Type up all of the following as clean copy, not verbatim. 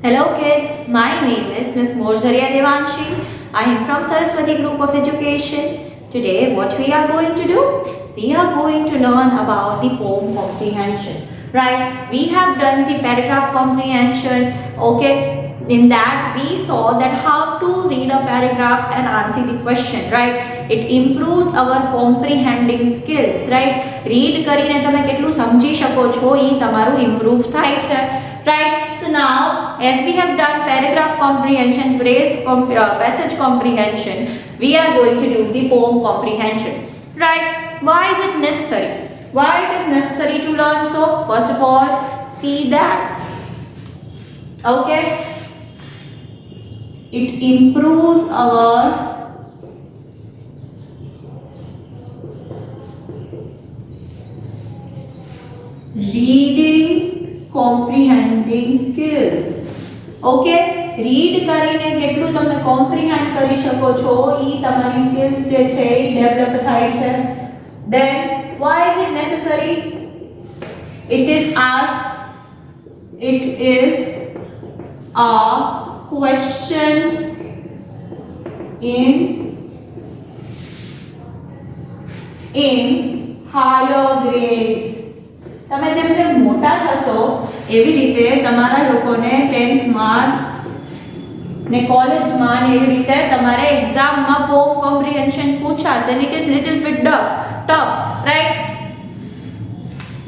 Hello kids, my name is Miss Morzaria Devanshi. I am from Saraswati Group of Education. Today what we are going to do? We are going to learn about the poem comprehension. Right? We have done the paragraph comprehension. Okay. In that we saw that how to read a paragraph and answer the question. Right? It improves our comprehending skills. Right? Read કરીને તમે કેટલું સમજી શકો છો એ તમારું improve થાય છે. Right? So now, as we have done paragraph comprehension, passage comprehension, we are going to do the poem comprehension. Right? Why is it necessary? Why it is necessary to learn so? First of all, see that. Okay? It improves our reading comprehending skills. Okay read કરીને કેટલું તમે comprehend કરી શકો છો ઈ તમારી skills જે છે ઈ develop થાય છે. Then why is it necessary? It is a question in higher grades. તમે જેમ જેમ મોટા થશો એવી રીતે તમારા લોકોને 10th માં ને કોલેજમાં ને એવી રીતે તમારે એક્ઝામમાં પોમ કોમ્પ્રિહેન્શન પૂછાશે and it is little bit tough, right?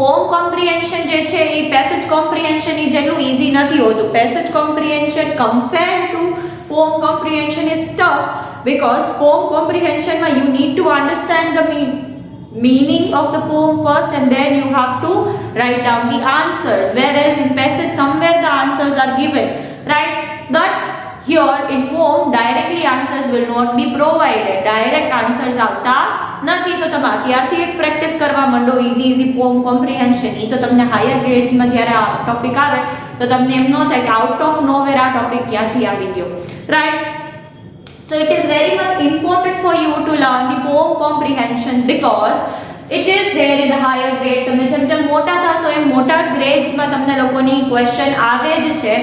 Poem comprehension જે છે એ પેસેજ કોમ્પ્રિહેન્શન એ જેટલું ઈઝી નથી હોતું. Passage comprehension compare to poem comprehension is tough because poem comprehension you need to understand the meaning of the poem first and then you have to write down the answers, whereas in passage somewhere the answers are given, right? But here in poem directly answers will not be provided. Direct answers આવતા નથી. તો તમે અત્યારથી એક practice કરવા માંડો easy poem comprehension. એ તો તમને higher ગ્રેડ્સમાં જ્યારે આ ટોપિક આવે તો તમને એમ ન થાય કે આઉટ ઓફ નોવેર આ ટોપિક ક્યાંથી આવી ગયો, right? So it is very much important for you to learn the poem comprehension because it is there in the higher grade. તમે જેમ જેમ મોટા થશો એમ મોટા ગ્રેડ્સમાં તમને લોકોની ક્વેશ્ચન આવે જ છે.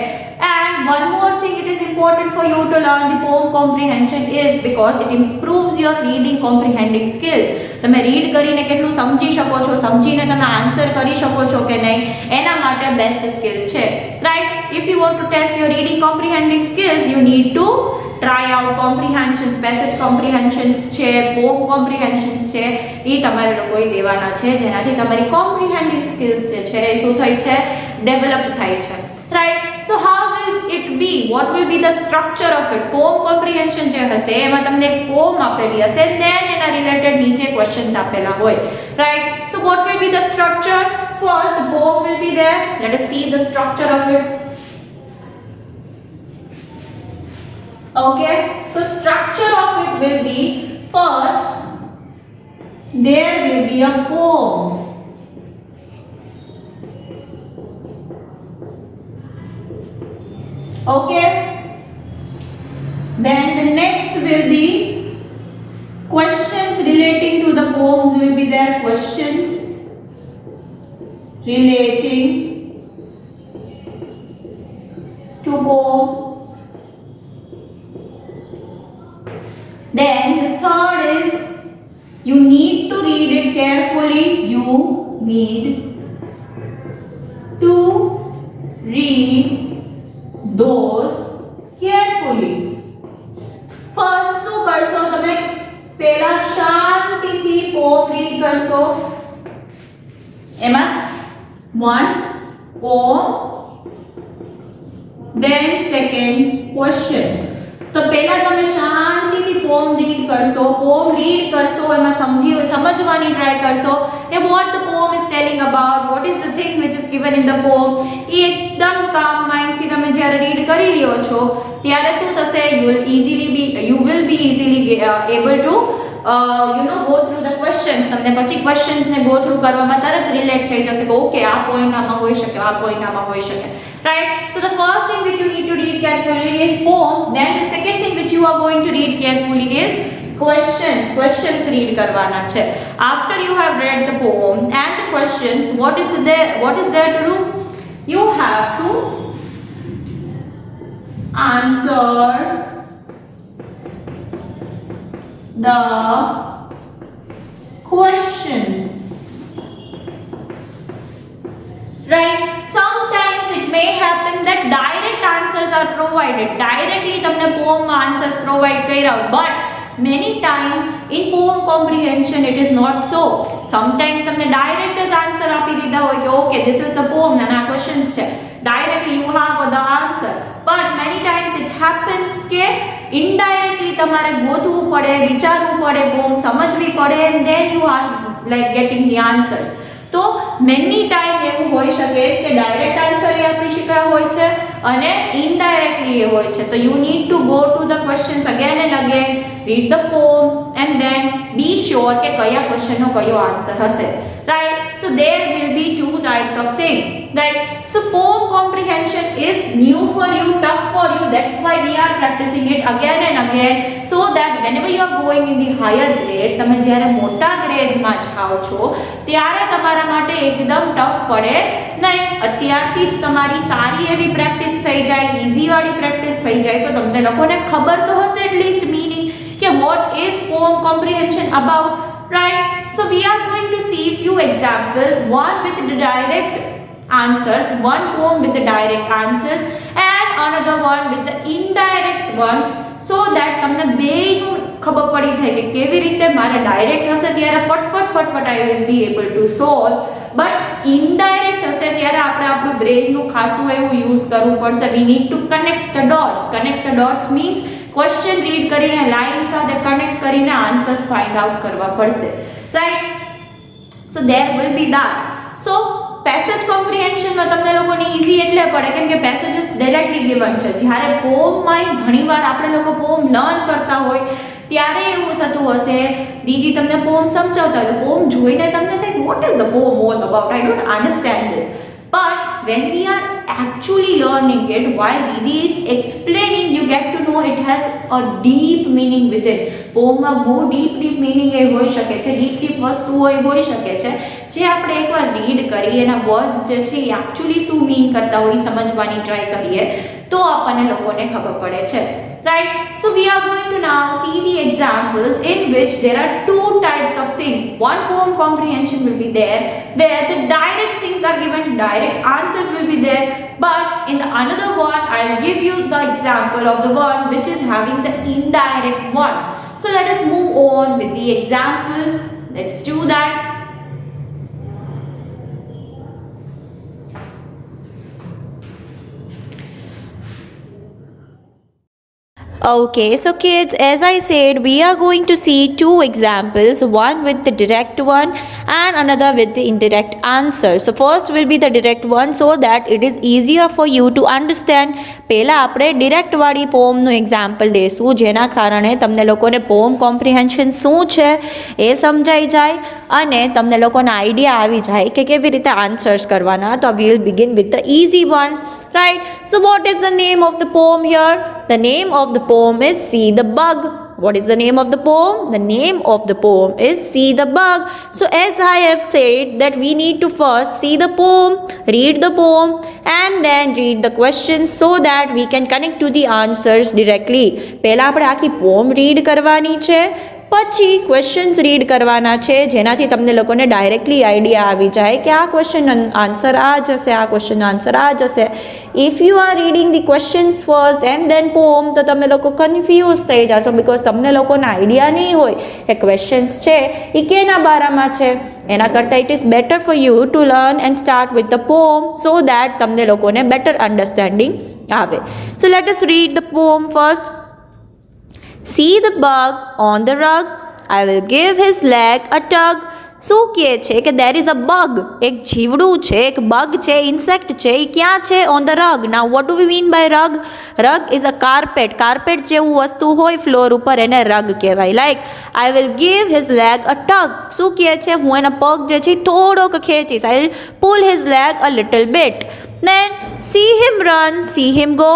And one more thing, it is important for you to learn the poem comprehension is because it improves your reading comprehending skills. તમે રીડ કરીને કેટલું સમજી શકો છો, સમજીને તમે આન્સર કરી શકો છો કે નહીં, એના માટે બેસ્ટ સ્કિલ છે, right? If you want to test your reading comprehending skills, you need to try out comprehensions, passage comprehensions છે, poem comprehensions છે, એ તમારે લોકોએ દેવાના છે જેનાથી તમારી comprehending skills જે છે એ શું થાય છે, ડેવલપ થાય છે, right? So how will it be? What will be the structure of it? Poem comprehension જે હશે એમાં તમને એક poem આપેલી હશે and then એના related નીચે questions આપેલા હોય, right? So what will be the structure? First the poem will be there. Let us see the structure of it. Okay, so structure of it will be, first there will be a poem. Okay, then the next will be questions relating to the poems will be there. Questions relating to poem. Then the third is you need to read it carefully. You need to read those carefully. First શું કરશો તમે પહેલા શાંતિથી poem read કરશો. એમાં one poem, then second questions. તો પહેલા તમે શાંતિથી પોમ રીડ કરશો, એમાં સમજવાની ટ્રાય કરશો કે what the poem is telling about, what is the thing which is given in the poem. એ એકદમ કામ માઇન્ડથી તમે જ્યારે રીડ કરી રહ્યો છો ત્યારે શું થશે, you will be easily able to go through the questions. તમને પછી questions ને go through કરવામાં તરત રિલેટ થઈ જશે કે ઓકે આ પોઈન્ટ આમાં હોઈ શકે, આ પોઈન્ટ આમાં હોઈ શકે, right? So the first thing which you need to read carefully is poem. Then the second thing which you are going to read carefully is questions read karwana છે. After you have read the poem and the questions, what is there to do? You have to answer the questions. Right? Sometimes it may happen that direct answers are provided. Directly તમને poem answers provide કર્યા, but many times in poem comprehension it is not so. Sometimes તમને direct જ answer આપી દીધા હોય કે okay this is the poem and આ questions છે. Directly you have the answer. But many times it happens કે indirectly તમારે ગોતવું પડે, વિચારવું પડે, poem સમજવી પડે and then you are like getting the answers. તો મેની ટાઈમ એવું હોઈ શકે છે કે ડાયરેક્ટ આન્સર એ આપી શકાય હોય છે અને ઇનડાયરેક્ટલી એ હોય છે. તો you need to go to the questions again and again, read the poem and then be sure કે કયા ક્વેશ્ચનનો કયો આન્સર હશે. Right? So there will be two types of thing. Right? So poem comprehension is new for you, tough for you. That's why we are practicing it again and again so that whenever you are going in the higher grade, તમે જ્યારે મોટા ગ્રેડ્સમાં જાઓ છો ત્યારે તમારા માટે એકદમ tough પડે નહીં. અત્યારથી જ તમારી સારી એવી પ્રેક્ટિસ થઈ જાય, ઈઝી વાળી પ્રેક્ટિસ થઈ જાય તો તમને લોકોને ખબર તો હશે એટલીસ્ટ મીનિંગ કે what is poem comprehension about. Right? So we are going to see few examples, one with the direct answers, one poem with the direct answers and another one with the indirect one, so that તમને બેયનું ખબર પડી જાય કે કેવી રીતે મારે direct હશે ત્યારે ફટફટ I will be able to solve, but indirect હશે ત્યારે આપણે આપણું બ્રેઇનનું ખાસું એવું યુઝ કરવું પડશે. we need to connect the dots. Connect the dots means question read કરીને લાઈન સાથે કનેક્ટ કરીને આન્સર્સ ફાઇન્ડ આઉટ કરવા પડશે. Right? So there will be that. So passage કોમ્પ્રિહેન્શનમાં તમને લોકોને ઈઝી એટલે પડે કેમ કે પેસેજીસ ડાયરેક્ટલી ગિવન છે. જ્યારે પોમમાં ઘણીવાર આપણે લોકો પોમ લર્ન કરતા હોય ત્યારે એવું થતું હશે, દીદી તમને પોમ સમજાવતા હોય તો પોમ જોઈને તમને થાય what is the poem all about, I don't understand this. But when we are actually learning it, while Didi is explaining, you get to know it has a deep meaning within. પોમમાં બહુ deep meaning એ હોઈ શકે છે, deep વસ્તુઓ એ હોઈ શકે છે જે આપણે એકવાર રીડ કરી એના વર્ડ્સ જે છે એ એકચ્યુઅલી શું મીન કરતા હોય સમજવાની ટ્રાય કરીએ તો આપણને લોકોને ખબર પડે છે. Right? So we are going to now see the examples in which there are two types of things. One poem comprehension will be there where the direct things are given, direct answers will be there, but in the another one I'll give you the example of the one which is having the indirect one. So let us move on with the examples. Let's do that. Okay, so kids, as I said, we are going to see two examples, one with the direct one and another with the indirect answer. So first will be the direct one so that it is easier for you to understand. પહેલા આપણે direct વાળી પોમનું example લેશું જેના કારણે તમને લોકોને poem comprehension શું છે એ સમજાઈ જાય અને તમને લોકોને આઈડિયા આવી જાય કે કેવી રીતે આન્સર્સ કરવાના. તો we will begin with the easy one. Right? So what is the name of the poem here? The name of the poem is See the Bug. What is the name of the poem? The name of the poem is See the Bug. So as I have said that we need to first see the poem, read the poem and then read the questions so that we can connect to the answers directly. પહેલા આપણે આખી poem read કરવાની છે, પછી questions read કરવાના છે જેનાથી તમને લોકોને ડાયરેક્ટલી આઈડિયા આવી જાય કે આ ક્વેશ્ચન આન્સર આ જ હશે, આ ક્વેશ્ચન આન્સર આ જ હશે. If you are reading the questions first and then poem તો તમે લોકો કન્ફ્યુઝ થઈ જશો બિકોઝ તમને લોકોને આઈડિયા નહીં હોય કે ક્વેશ્ચન્સ છે એ કેના બારામાં છે. એના કરતાં it is better for you to learn and start with the poem so that તમને લોકોને બેટર અન્ડરસ્ટેન્ડિંગ આવે. So let us read the poem first. See the bug on the rug, I will give his leg a tug. શું કહે છે કે there is a bug, એક જીવડું છે, એક બગ છે, ઇન્સેક્ટ છે, એ ક્યાં છે? on the rug. Now what do we mean by rug? Rug is a carpet. Carpet જેવું વસ્તુ હોય ફ્લોર ઉપર એને રગ કહેવાય. Like I will give his leg a tug. શું કહે છે? હું એના પગ જે છે થોડોક ખેંચીશ. I will pull his leg a little bit. Then see him run, see him go.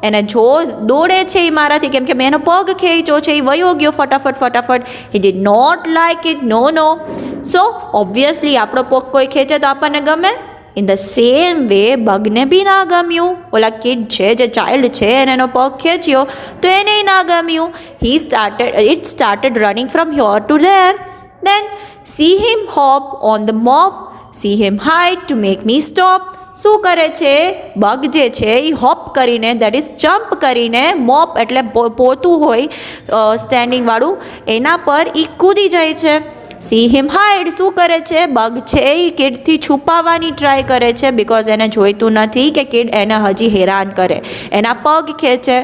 એને જો દોડે છે એ મારાથી કેમ કે મેં એનો પગ ખેંચ્યો છે એ વયો ગયો ફટાફટ. He did not like it. No. So obviously આપણો પગ કોઈ ખેંચે તો આપણને ગમે ઇન ધ સેમ વે બગને બી ના ગમ્યું. ઓલા કિડ છે જે ચાઇલ્ડ છે એને એનો પગ ખેંચ્યો તો એને ના ગમ્યું. It started running from here to there. Then see him hop on the mop, see him hide to make me stop. શું કરે છે બગ જે છે એ હોપ કરીને, દેટ ઇઝ જમ્પ કરીને, મોપ એટલે પોતું હોય સ્ટેન્ડિંગ વાળું, એના પર એ કૂદી જાય છે. સી હિમ હાઈડ, શું કરે છે બગ છે એ કિડથી છુપાવવાની ટ્રાય કરે છે, બિકોઝ એને જોઈતું નથી કે કિડ એને હજી હેરાન કરે, એના પગ ખેંચે.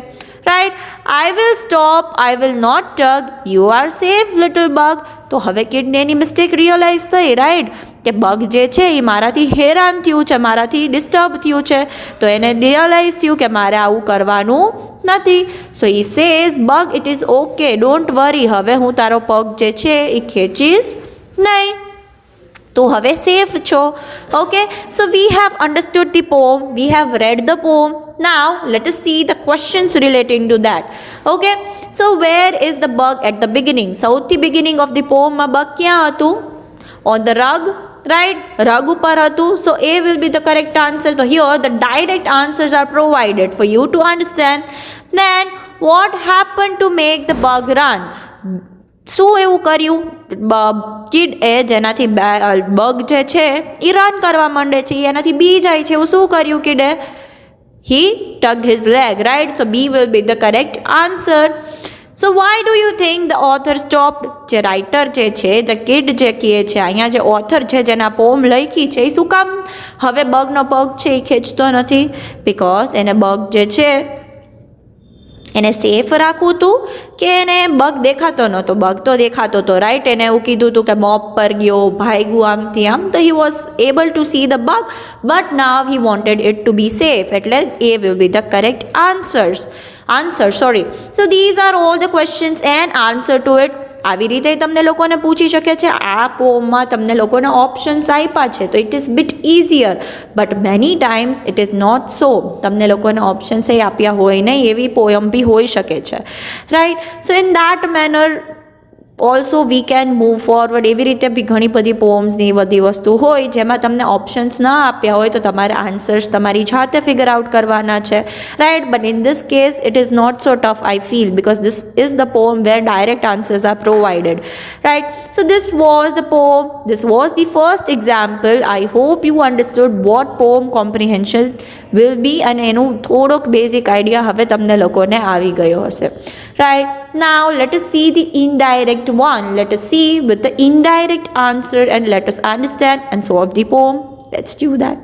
Right. I will stop, I will not tug, you are safe little bug. તો હવે કિડને એની મિસ્ટેક રિયલાઇઝ થઈ, રાઈટ, કે બગ જે છે એ મારાથી હેરાન થયું છે, મારાથી ડિસ્ટર્બ થયું છે. તો એને રિયલાઇઝ થયું કે મારે આવું કરવાનું નથી. So he says bug it is okay, don't worry, હવે હું તારો પગ જે છે એ ખેંચીશ નહીં, તો હવે સેફ છો. Okay, so V have understood the poem, we have red the poem. Now let us see the questions relating to that. Okay, so where is the bug at the beginning? સૌથી beginning of the poem માં bug ક્યાં હતું? On the rug, right? rug ઉપર હતું. So A will be the correct answer. So here the direct answers are provided for you to understand. Then what happened to make the bug run? શું એવું કર્યું kid એ જેનાથી bug જે છે એ run કરવા માંડે છે, એનાથી બી જાય છે, એવું શું કર્યું કિડે? He tugged his leg, right? So B will be the correct answer. So why do you think the author stopped? જે રાઇટર જે છે, જે કિડ જે કહે છે, અહીંયા જે ઓથર છે જેના પોમ લખી છે, એ શું કામ હવે બગનો પગ છે એ ખેંચતો નથી? બિકોઝ એને બગ જે છે એને સેફ રાખવું હતું કે એને બગ દેખાતો નહોતો? બગ તો દેખાતો હતો, રાઈટ. એને એવું કીધું હતું કે મોપ પર ગયો, ભાગ્યું આમથી આમ, તો he was able to see the bug, but now he wanted it to be safe. એટલે એ will be the correct answer. So these are all the questions and answer to it. આવી રીતે તમને લોકોને પૂછી શકે છે. આ પોમમાં તમને લોકોને ઓપ્શન્સ આપ્યા છે, તો it is bit easier, but many times it is not so. તમને લોકોને ઓપ્શન્સ એ આપ્યા હોય નહીં એવી પોયમ બી હોઈ શકે છે, right. So in that manner also we can move forward. એવી રીતે બી ઘણી બધી પોમ્સની બધી વસ્તુ હોય જેમાં તમને ઓપ્શન્સ ના આપ્યા હોય તો તમારે આન્સર્સ તમારી જાતે ફિગર આઉટ કરવાના છે, right. But in this case it is not so tough, I feel, because this is the poem where direct answers are provided, right. So this was the poem, this was the first example. I hope you understood what poem comprehension will be, અને એનું થોડોક basic idea હવે તમને લોકોને આવી ગયો હશે, right. Now let S see the indirect one. Let us see with the indirect answer and let us understand and solve the poem. Let's do that.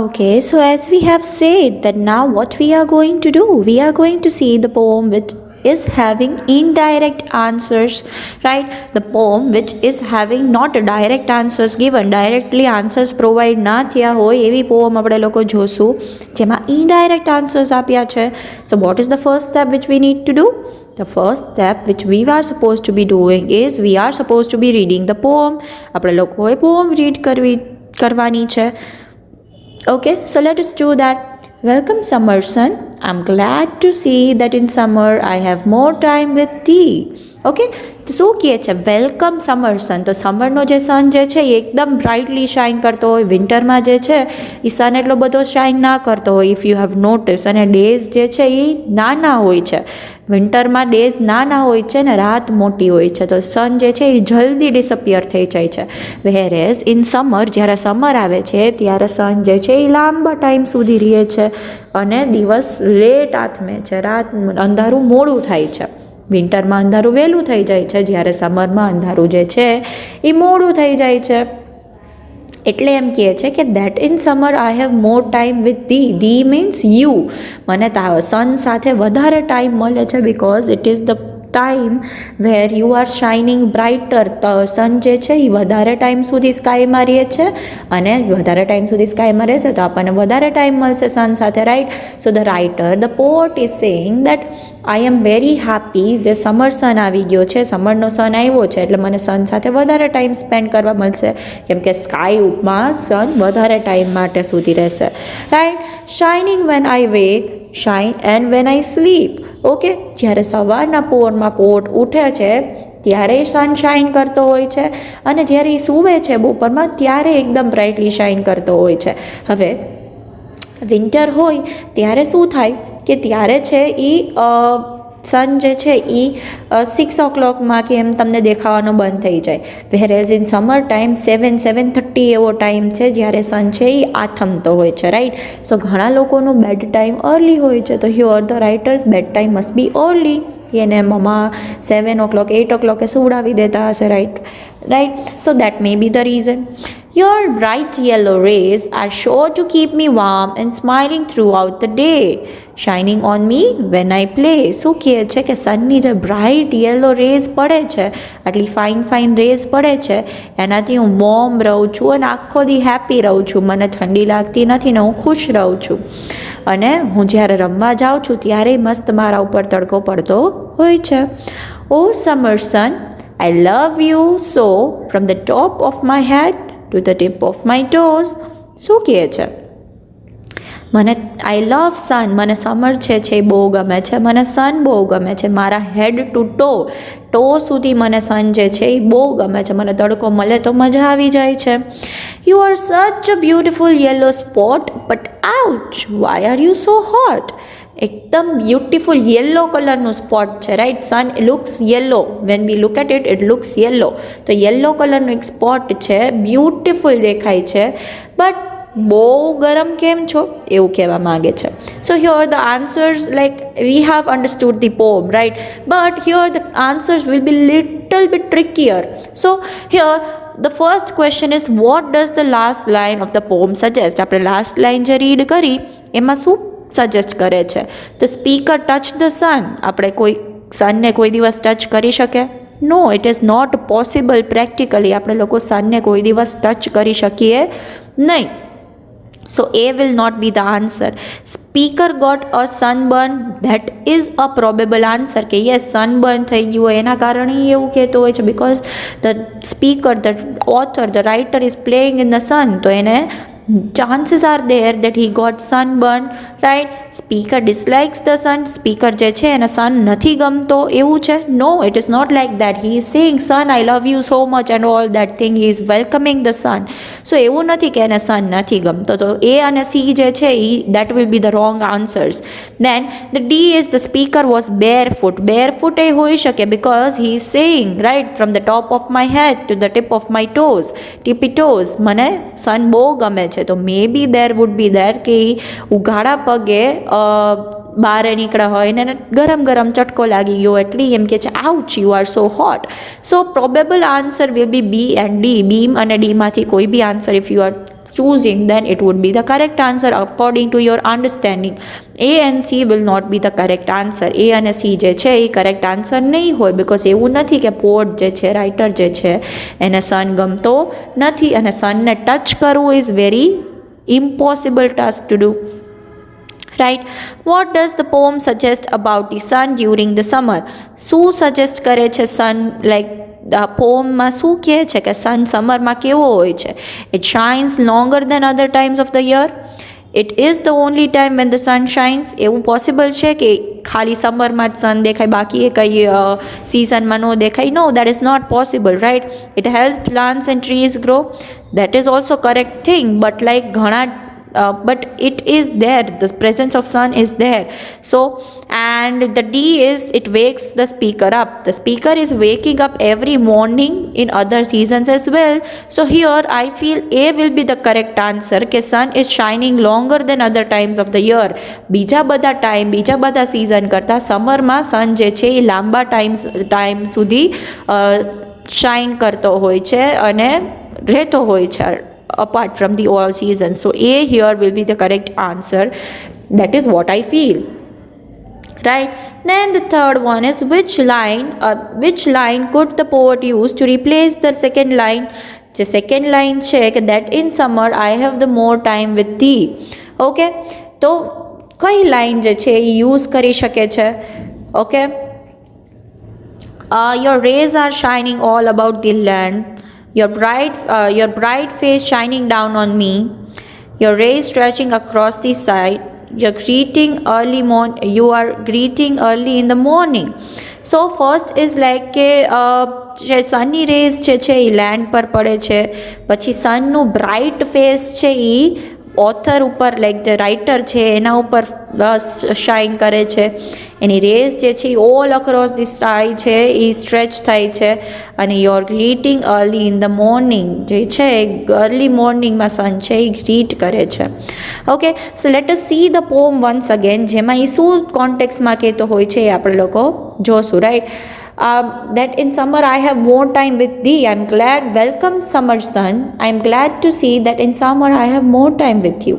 Okay, so as we have said that now what we are going to do, we are going to see the poem which is having indirect answers, right? The poem which is having not direct answers given, directly answers provide ના થયા હોય એવી poem આપણે લોકો જોશું જેમાં indirect answers આપ્યા છે. So what is the first step which we need to do? The first step which we are supposed to be doing is we are supposed to be reading the poem. આપણે લોકોએ poem read કરવાની છે. Okay, so let us do that. Welcome summer sun, I'm glad to see that in summer I have more time with thee. Okay, તો શું કહે છે? Welcome summer સન. તો સમરનો જે સન જે છે એ એકદમ બ્રાઇટલી શાઇન કરતો હોય, વિન્ટરમાં જે છે એ સન એટલો બધો શાઇન ના કરતો હોય, ઇફ યુ હેવ નોટિસ. અને ડેઝ જે છે એ નાના હોય છે, વિન્ટરમાં ડેઝ નાના હોય છે ને રાત મોટી હોય છે, તો સન જે છે એ જલ્દી ડિસઅપિયર થઈ જાય છે. વેર એઝ ઇન સમર, જ્યારે સમર આવે છે ત્યારે સન જે છે એ લાંબા ટાઈમ સુધી રહે છે અને દિવસ લેટ આથમે છે, રાત અંધારું મોડું થાય છે. વિન્ટરમાં અંધારું વહેલું થઈ જાય છે, જ્યારે સમરમાં અંધારું જે છે એ મોડું થઈ જાય છે. એટલે એમ કહે છે કે that in summer I have more time with thee means you. મને સન સાથે વધારે ટાઈમ મળે છે because it is the time where you are shining brighter. Sun જે છે એ વધારે ટાઈમ સુધી સ્કાયમાં રહે છે, અને વધારે ટાઈમ સુધી સ્કાયમાં રહેશે તો આપણને વધારે ટાઈમ મળશે સન સાથે, right. So the writer, the pot is saying that I am very happy જે સમર સન આવી ગયો છે, સમરનો સન આવ્યો છે એટલે મને સન સાથે વધારે ટાઈમ સ્પેન્ડ કરવા મળશે, કેમ કે સ્કાયમાં સન વધારે ટાઈમ માટે સુધી રહેશે, right. Shining van I wake, shine and when I slip. Okay, જ્યારે સવારના પોરમાં પોટ ઉઠે છે ત્યારે સન શાઇન કરતો હોય છે, અને જ્યારે એ સૂવે છે બપોરમાં ત્યારે એકદમ બ્રાઇટલી શાઇન કરતો હોય છે. હવે વિન્ટર હોય ત્યારે શું થાય કે ત્યારે છે એ સન જે છે એ 6 o'clockમાં કે એમ તમને દેખાવાનો બંધ થઈ જાય. વેરેઝ ઇન સમર ટાઈમ 7-7:30 એવો ટાઈમ છે જ્યારે સન છે એ આથમતો હોય છે, રાઈટ. સો ઘણા લોકોનું બેડ ટાઈમ અર્લી હોય છે, તો here the writer's bed time must be early. એને મમ્મા 7 o'clock 8 o'clock સુવડાવી દેતા હશે, right. So that may be the reason. Your bright yellow rays are sure to keep me warm and smiling throughout the day, shining on me when I play. શું કહે છે કે સનની જે બ્રાઇટ યલો રેઝ પડે છે, આટલી fine rays પડે છે, એનાથી હું વોર્મ રહું છું અને આખો દી હેપી રહું છું, મને ઠંડી લાગતી નથી ને હું ખુશ રહું છું. અને હું જ્યારે રમવા જાઉં છું ત્યારે મસ્ત મારા ઉપર તડકો પડતો હોય છે. O summer sun, I love you so from the top of my head to the tip of my toes. શું કહે છે? મને આઈ લવ સન, મને સમર છે એ બહુ ગમે છે, મને સન બહુ ગમે છે, મારા હેડ ટુ ટો સુધી મને સન જે છે એ બહુ ગમે છે, મને તડકો મળે તો મજા આવી જાય છે. You are such a beautiful yellow spot but ouch why are you so hot. એકદમ બ્યુટિફુલ યલો કલરનું સ્પોટ છે, right. Sun looks yellow, when we look at it looks yellow. તો યલો કલરનું એક સ્પોટ છે, બ્યુટિફુલ દેખાય છે, બટ બહુ ગરમ કેમ છો એવું કહેવા માંગે છે. So here the answers like we have understood the poem, right, but here the answers will be little bit trickier. So here the first question is what does the last line of the poem suggest. આપણે last line જે read કરી એમાં શું suggest કરે છે? તો speaker touch the sun. આપણે કોઈ સનને કોઈ દિવસ ટચ કરી શકે? No, it is not possible practically. આપણે લોકો સનને કોઈ દિવસ ટચ કરી શકીએ નહીં. So A will not be the answer. Speaker got a sunburn. That is a probable answer કે yes, sunburn થઈ ગયું હોય એના કારણે એવું કહેતો હોય છે, because the speaker, the author, the writer is playing in the sun. તો એને chances are there that he got sunburn, right. Speaker dislikes the sun. Speaker જે છે એને sun નથી ગમતો એવું છે? No, it is not like that. He is saying sun, I love you so much and all that thing. He is welcoming the sun. So એવું નથી કે એને sun નથી ગમતો. તો A અને C જે છે that will be the wrong answers. Then the D is the speaker was barefoot. Barefoot એ હોઈ શકે because he is saying, right, from the top of my head to the tip of my toes, tippy toes, મને sun બહુ ગમે છે. તો મે બી દેર would be દેર કે ઉઘાડા પગે બહાર નીકળ્યા હોય ને ગરમ ગરમ ચટકો લાગી ગયો એટલે એમ કે છે ouch you are so hot. So probable answer will be B and D. B અને ડીમાંથી કોઈ B answer if you are choosing, then it would be the correct answer according to your understanding. A and C will not be the correct answer. A અને C જે છે એ correct answer નહીં હોય, because એવું નથી કે pot જે છે, રાઇટર જે છે એને સન ગમતો નથી અને સનને ટચ કરવું is very impossible task to do. Right. What does the poem suggest about the sun during the summer? શું સજેસ્ટ કરે છે સન? લાઈક પોમમાં શું કહે છે કે સન સમરમાં કેવો હોય છે? It shines longer than other times of the year. It is the only time when the sun shines. એવું પોસિબલ છે કે ખાલી સમરમાં જ સન દેખાય, બાકી એ કઈ સિઝનમાં ન દેખાય? No, that is not possible, right? It helps plants and trees grow. That is also correct thing, but like ઘણા but it is there, the presence of sun is there. So and the D is it wakes the speaker up. The speaker is waking up every morning in other seasons as well. So here I feel A will be the correct answer કે sun is shining longer than other times of the year. બીજા બધા time, બીજા બધા season કરતાં સમરમાં સન જે છે એ લાંબા time સુધી શાઇન કરતો હોય છે અને રહેતો હોય છે apart from the all seasons. So A here will be the correct answer. That is what I feel. right? Then the third one is which line could the poet use to replace the second line? The second line છે કે that in summer I have the more time with thee. Okay, તો કઈ line જે છે એ use કરી શકે છે? Okay, your rays are shining all about the land, your bright face shining down on me, your rays stretching across the side, you are greeting early in the morning. So first is like કે જે સનની rays છે એ land પર પડે છે, પછી સનનું bright face છે એ author ઉપર like the writer છે એના ઉપર શાઇન કરે છે, એની રેઝ જે છે એ ઓલ અક્રોસ ધી સ્કાય છે એ સ્ટ્રેચ થાય છે, અને your greeting early in the morning જે છે અર્લી મોર્નિંગમાં સન છે એ ગ્રીટ કરે છે. Okay, so let S C the poem once again, જેમાં એ શું કોન્ટેક્સમાં કહેતો હોય છે એ આપણે લોકો જોશું, right? That in summer I have more time with thee. I'm glad. Welcome, summer sun. I'm glad to see that in summer I have more time with you.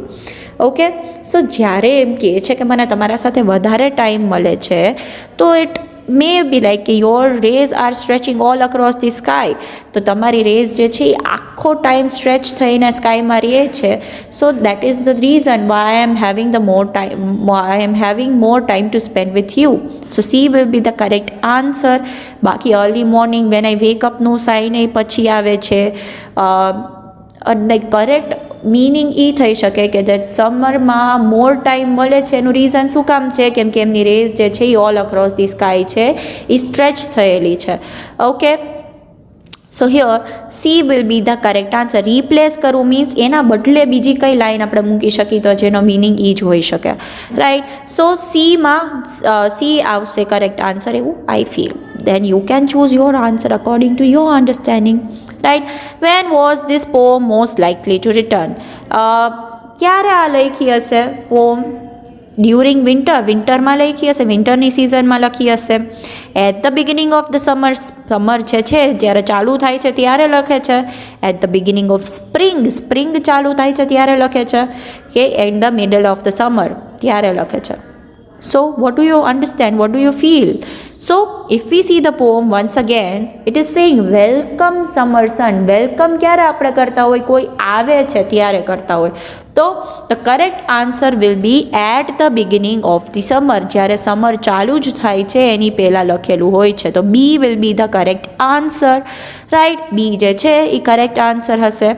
Okay, so જ્યારે એમ કહે છે કે મને તમારા સાથે વધારે ટાઈમ મળે છે, તો ઇટ મે બી લાઈક કે your rays are stretching all across the sky, તો તમારી રેઝ જે છે એ આખો ટાઈમ સ્ટ્રેચ થઈને સ્કાયમાં રહે છે. So that is the reason why I am having more time to spend with you. So C will be the correct answer. બાકી early morning when I wake અપનું સાઇન એ પછી આવે છે. કરેક્ટ મીનિંગ એ થઈ શકે કે જે સમરમાં મોર ટાઈમ મળે છે એનું રીઝન શું કામ છે? કેમ કે એમની રેઝ જે છે એ ઓલ અક્રોસ ધી સ્કાય છે એ સ્ટ્રેચ થયેલી છે. Okay, so here C will be the correct answer. Replace કરવું મીન્સ એના બદલે બીજી કઈ લાઈન આપણે મૂકી શકીએ તો જેનો મિનિંગ એ જ હોઈ શકે, રાઈટ? સો સી આવશે કરેક્ટ આન્સર એવું I feel. Then you can choose your answer according to your understanding, right? When was this poem most likely to return? ક્યારે આ લખી હશે પોમ? ડ્યુરિંગ વિન્ટરમાં લખી હશે, વિન્ટરની સિઝનમાં લખી હશે. At the beginning of the summer છે જ્યારે ચાલુ થાય છે ત્યારે લખે છે. At the beginning of spring ચાલુ થાય છે ત્યારે લખે છે, કે at the middle of the summer ત્યારે લખે છે. So what do you understand? What do you feel? So if we see the poem once again, it is saying welcome summer sun. Welcome ક્યારે આપણે કરતા હોય? કોઈ આવે છે ત્યારે કરતા હોય. તો the correct answer will be at the beginning of the summer. જ્યારે સમર ચાલુ જ થાય છે એની પહેલાં લખેલું હોય છે. તો B will be the correct answer, right? B જે છે એ correct answer હશે.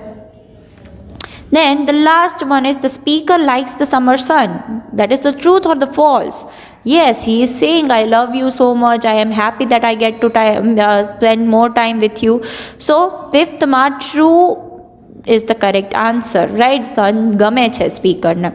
Then the last one is the speaker likes the summer sun. That is the truth or the false? Yes, he is saying I love you so much. I am happy that I get to spend more time with you. So fifth ma true is the correct answer, right? Sun ગમે છે સ્પીકરને.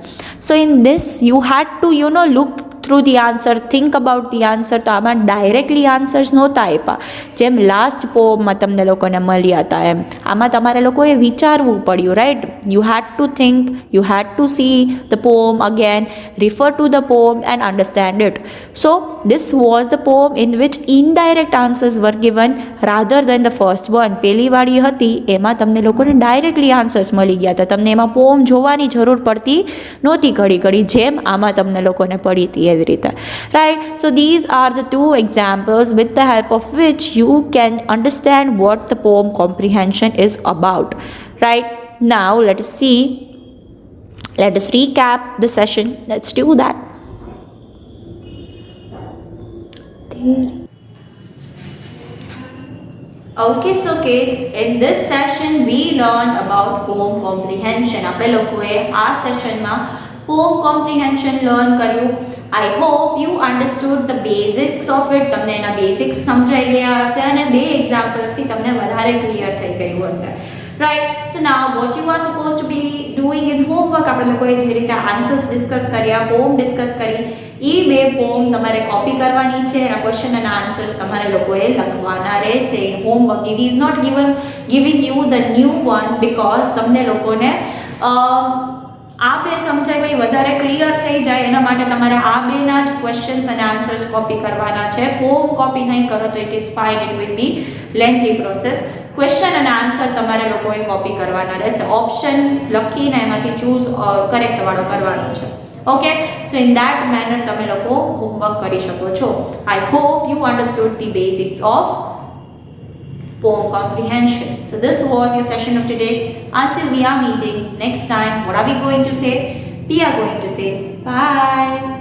So in this you had to look through the answer, think about the answer. તો આમાં directly answers નહોતા આપ્યા જેમ last પોમમાં તમને લોકોને મળ્યા હતા એમ. આમાં તમારે લોકોએ વિચારવું પડ્યું, right? You had to think, you had to see the poem again, refer to the poem and understand it. So this was the poem in which indirect answers were given rather than the first one. પહેલી વાળી હતી એમાં તમને લોકોને directly answers મળી ગયા હતા, તમને એમાં પોમ જોવાની જરૂર પડતી નહોતી ઘડી જેમ આમાં તમને લોકોને પડી હતી એવી રીતે, right? So these are the two examples with the help of which you can understand what the poem comprehension is about, right? Now let us recap the session. Let's do that. Okay, so kids, in this session we learned about poem comprehension. આપણે લોકોએ આ સેશનમાં poem comprehension learn કર્યું. I hope you understood the basics of it. તમને એના basics સમજાઈ ગયા હશે અને બે એક્ઝામ્પલ્સથી તમને વધારે ક્લિયર થઈ ગયું હશે, right? So now what you are suppose two B doing in homework, આપણે લોકોએ જે રીતે આન્સર્સ ડિસ્કસ કર્યા, પોમ ડિસ્કસ કરી, એ બે પોમ તમારે કોપી કરવાની છે. એના ક્વેશ્ચન અને આન્સર્સ તમારે લોકોએ લખવાના રહેશે in homework. It is not giving you the new one because તમને લોકોને આ બે સમજાય વધારે ક્લિયર થઈ જાય એના માટે તમારે આ બેના જ ક્વેશ્ચન્સ અને આન્સર્સ કોપી કરવાના છે. પોમ કોપી નહીં કરો તો it is fine, it will be lengthy process. Question અને આન્સર તમારે લોકોએ કોપી કરવાના રહેશે. ઓપ્શન લખીને એમાંથી ચૂઝ કરેક્ટ વાળો કરવાનો છે, okay, so in that manner તમે લોકો હોમવર્ક કરી શકો છો. આઈ hope you understood the basics of poem comprehension. So this was your session of today. Until we are meeting next time, what are we going to say? We are going to say bye.